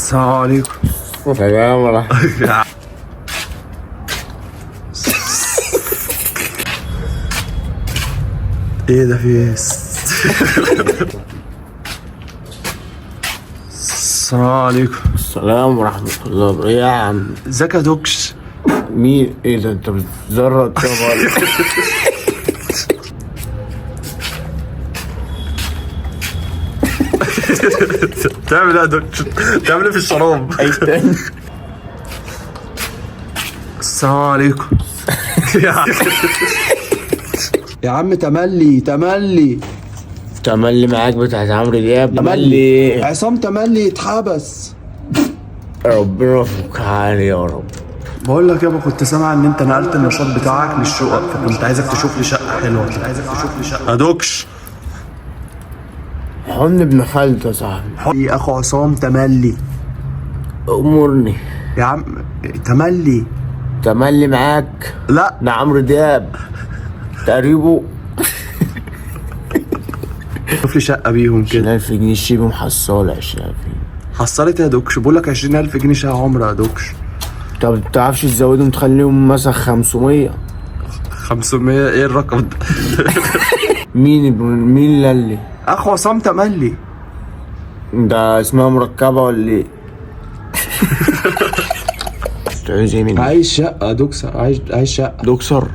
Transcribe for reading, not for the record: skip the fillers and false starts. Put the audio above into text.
السلام عليكم. سلام ورحمة الله. ايه ده في ايه؟ السلام عليكم. السلام ورحمة الله. ايه يا عم؟ ازيك يا دوكش؟ مين؟ ايه ده انت بتزرط كده ولا؟ بتعمل ايه يا دوكش؟ بتعمل ايه في الشراب؟ اي تاني؟ السلام عليكم. يا عم تملي تملي معاك بتاعت عمرو دياب. تملي عصام تملي اتحبس. ربنا يفك عليه يا رب. بقول لك يابا، كنت سامع ان انت نقلت النشاط بتاعك للشقق، فكنت عايزك تشوف لي شقه حلوه. يا دوكش حن ابن خالته يا صاحبي. يا اخو عصام تملي. امرني يا عم تملي. تملي معاك. لا ده عمرو دياب تقريبه. شوف لي شقه بيهم كده. 20,000 جنيه شيبي محصلة 20,000 جنيه. حصلت يا دوكش؟ بقول لك 20,000 جنيه شقه عمره يا دوكش. طب متعرفش تزودهم تخليهم مثلا 500؟ 500 ايه الرقم ده؟ مين اللي اخو عصام تملي. ده اسمها مركبة ولا ايه؟ عايز ايه مني؟ عايز شقه دوكس، عايز شقه. دوكسر.